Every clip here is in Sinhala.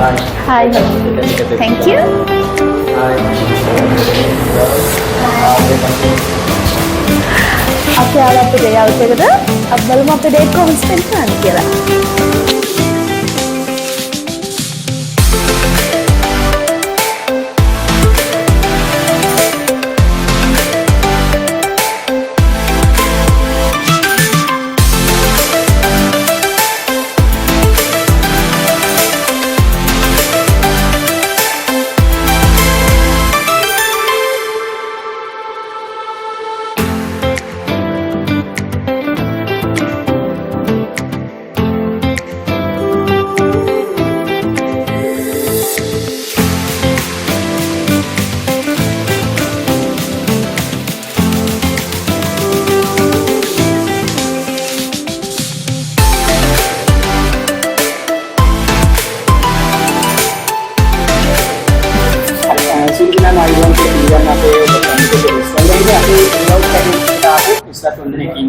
Hi. Thank you. අපි ආව අපේ ඩේ අවුට් එකද අපි බලමු අපේ ඩේට් කොහොමද ස්පෙන්ඩ් කරන්නේ කියලා.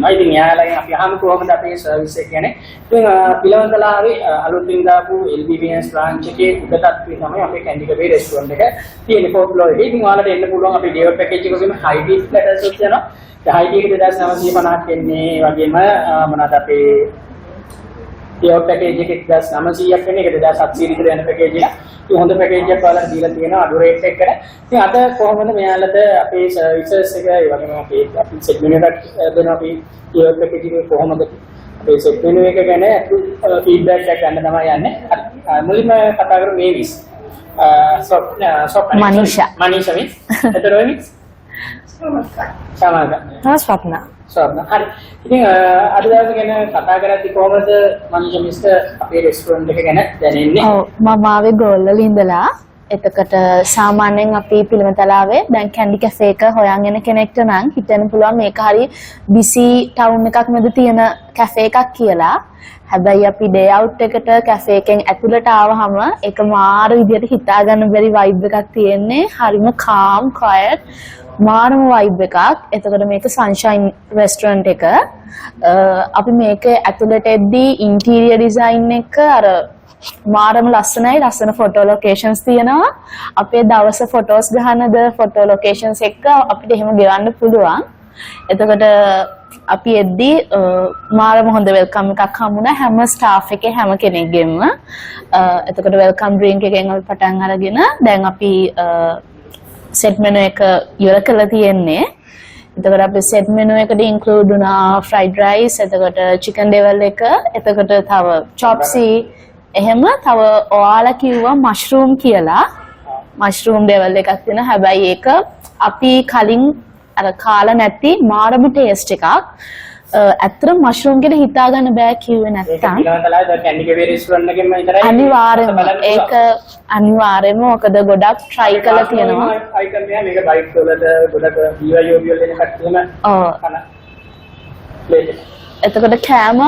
ඉතින් යාළුවයි අපි අහමු කොහොමද අපේ සර්විස් එක කියන්නේ. ඉතින් පිළවන්තලාවේ අලුතින් දාපු LBBS branch එකේ උඩටත් තමයි අපේ කැන්ඩි කැෆේ රෙස්ටුරන්ට් එක තියෙන්නේ 4th floor එකේ. ඉතින් ඔයාලට එන්න පුළුවන් අපේ ඩේ අවුට් පැකේජ් එකකම high tea platters එකක් තියෙනවා. ඒ high tea එක 2950ක් එන්නේ. වගේම මොනවාද අපේ ඩේ අවුට් පැකේජ් එක 1900ක් වෙන්නේ. ඒක 2700 විතර යන පැකේජ් එක. ඉතින් හොඳ පැකේජ් එකක් ඔයාලට දීලා තියෙනවා අඩු රේට් එකකට. ඉතින් අද කොහොමද මෙයාලට අපේ සර්විසස් එක ඒ වගේම අපි සෙට් මෙනු එකක් දෙනවා අපි ඩේ අවුට් පැකේජ් එක කොහොමද අපේ සෙට් මෙනු එක ගැන ෆීඩ්බැක් එකක් ගන්න තමයි යන්නේ. මුලින්ම කතා කරමු මේවිස්. මනීෂා මිස්. එතකොට මිස් සමග. ස්වප්නා. හරි. ඉතින් අද දවසේ ගැන කතා කරද්දි කොහොමද මනීෂා මිස්ට අපේ රෙස්ටුරන්ට් එක ගැන දැනෙන්නේ? ඔව් මම ආවේ ගෝල්වල ඉඳලා. එතකොට සාමාන්‍යයෙන් අපි පිළිමතලාවේ දැන් කැන්ඩි කැෆේ එක හොයන් එන කෙනෙක්ට නම් හිතන්න පුළුවන් මේක හරි බිසි ටවුන් එකක් මැද තියෙන කැෆේ එකක් කියලා. හැබැයි අපි ඩේ අවුට් එකට කැෆේ එකෙන් ඇතුළට ආවහම ඒක මාර විදියට හිතා ගන්න බැරි වයිබ් එකක් තියෙන්නේ. හරිම කාම් ක්වයට් මාරම වයිබ් එකක්. එතකොට මේක සන්ෂයින් රෙස්ටුරන්ට් එක. අපි මේක ඇතුළට එද්දී ඉන්ටීරියර් ඩිසයින් එක අර මාරම ලස්සනයි. ලස්සන ෆොටෝ ලොකේෂන්ස් තියෙනවා. අපේ දවස ෆොටෝස් ගහනද ෆොටෝ ලොකේෂන්ස් එක්ක අපිට එහෙම ගෙවන්න පුළුවන්. එතකොට අපි එද්දී මාරම හොඳ වෙල්කම් එකක් හම්බුණා හැම ස්ටාෆ් එකේ හැම කෙනෙක්ගෙම. එතකොට වෙල්කම් ඩ්‍රින්ක් එකෙන් අපි පටන් අරගෙන දැන් අපි සෙට් මෙනු එක ඉවර කරලා තියෙන්නේ. එතකොට අපි සෙට් මෙනු එකට ඉන්ක්ලූඩ් වුණා ෆ්‍රයිඩ් රයිස්, එතකොට චිකන් ඩෙවල් එක, එතකොට තව චොප්සි, එහෙම තව ඔයාලා කිව්වා මෂ්රූම් කියලා. මෂ්රූම් ඩෙවල් එකක් තියෙනවා. හැබැයි ඒක අපි කලින් අර කාලා නැති මාරම ටේස්ට් එකක්. ඇත්තට මෂ්රූම් කියලා හිතා ගන්න බෑ කිව්වේ නැත්තම්. අනිවාර්යයෙන්ම ඒක අනිවාර්යයෙන්ම මොකද ගොඩක් try කරලා තියෙනවා. try කරන්නේ මේක බයිට් වලට ගොඩක් BYOB වල දෙන කට්ටියම කන. එතකොට කෑම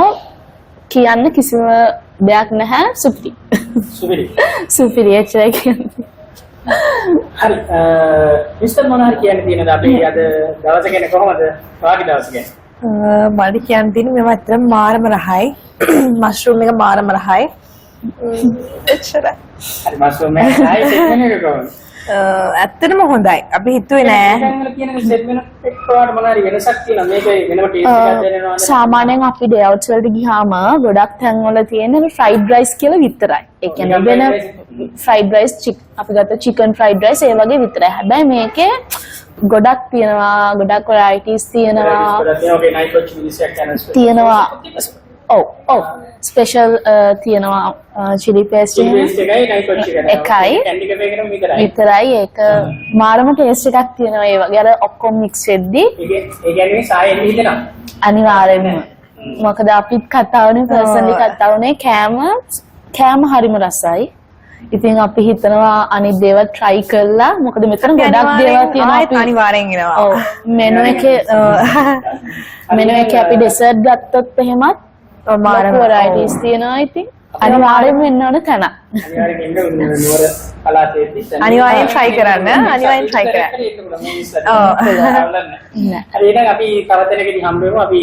කියන්න කිසිම දෙයක් නැහැ. සුපිරි. සුපිරි එච්චරයි කියන්නේ. හරි මිස්ටර් මොනාර් කියන්නේ තියෙනද අපි අද දවස ගැන කොහොමද වාගේ දවස ගැන? මට කියන්න තියෙන්නේ මේව ඇත්තටම මාරම රහයි. මෂ්රූම් එක මාරම රහයි. එච්චරයි. හරි මෂ්රූම් එක රහයි සෙට් වෙන එක කොහොමද? ඇත්තටම හොඳයි. අපි හිතුවේ නෑ. දැන් වල කියන සෙට් වෙන එක කොහොමද මොනාරි වෙනසක් තියෙනවා මේක වෙනම ටේස්ට් එකක් දැනෙනවද? සාමාන්‍යයෙන් අපි ඩේ අවුට්ස් වලට ගියාම ගොඩක් තැන්වල තියෙන ෆ්‍රයිඩ් රයිස් කියලා විතරයි. ඒ කියන්නේ වෙන ෆ්‍රයිඩ් රයිස් අපි ගත්ත චිකන් ෆ්‍රයිඩ් රයිස් ඒ වගේ විතරයි. හැබැයි මේකේ ගොඩක් තියෙනවා, ගොඩක් varieties තියෙනවා. තියෙනවා. ඔව් ස්පෙෂල් තියෙනවා chili paste එකයි විතරයි. ඒක මාරම ටේස්ට් එකක් තියෙනවා. ඒ වගේ අර ඔක්කොම මික්ස් වෙද්දී ඒ කියන්නේ සායෙන් හිතනවා අනිවාර්යයෙන්ම. මොකද අපිත් කතාවනේ පර්සනලි කතාවනේ කෑම හරිම රසයි. ඉතින් අපි හිතනවා අනිත් දේවල් try කරලා මොකද මෙතන ගොඩක් දේවල් තියෙනවා. අපි අනිවාර්යෙන් එනවා. ඔව් මෙනු එකේ අපි dessert ගත්තොත් එහෙමත් මාරම varieties තියෙනවා. ඉතින් අනිවාර්යෙන්ම එන්න ඕන තැන. අනිවාර්යෙන් එන්න නුවර පළාතේදී අනිවාර්යෙන් try කරන්න. අනිවාර්යෙන් try කරන්න. ඔව්. හරි එහෙනම් අපි තව දෙනකදී හම්බ වෙමු. අපි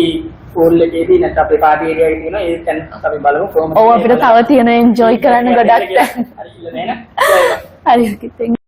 pool එකේදී නැත්නම් අපේ party area එකේ තියෙනවා ඒ තැන අපි බලමු කොහොමද ඔව් අපිට තව තියෙන enjoy කරන්න ගොඩක් තැන්. හරි කියලා නේන හරි okay thank you.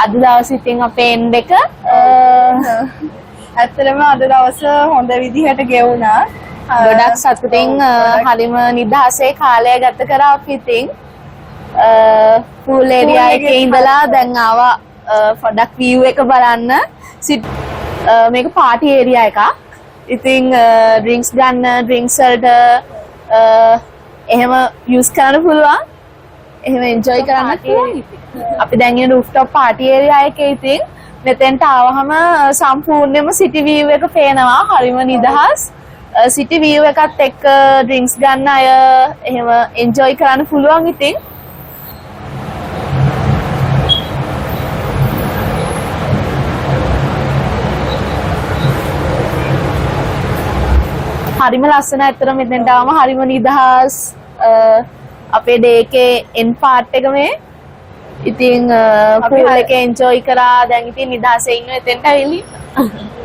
අද දවසේ ඉතින් අපේ එන්ඩ් එක ඇත්තටම අද දවස හොඳ විදිහට ගෙවුණා. ගොඩක් සතුටින් හරිම නිදහසේ කාලය ගත කරා අපි ඉතින් pool area එකේ ඉඳලා දැන් ආවා පොඩක් view එක බලන්න. මේක party area එකක්. ඉතින් drinks ගන්න drinks වලට එහෙම use කරන්න පුළුවන්. එහෙම enjoy කරන්න පුළුවන්. අපි දැන් ඉන්නේ rooftop party area එකේ ඉතින් මෙතෙන්ට ආවහම සම්පූර්ණයෙන්ම city view එක පේනවා. හරිම නිදහස්. city view එකත් එක්ක drinks ගන්න අය එහෙම enjoy කරන්න පුළුවන් ඉතින්. හරිම ලස්සන ඇත්තට මෙතෙන්ට ආවම හරිම නිදහස්. අපේ ඩේ එකේ end part එක මේ ඉතින් pool එකේ enjoy කරා දැන් ඉතින් නිදහසේ ඉන්න එතෙන්ට ඇවිල්ලා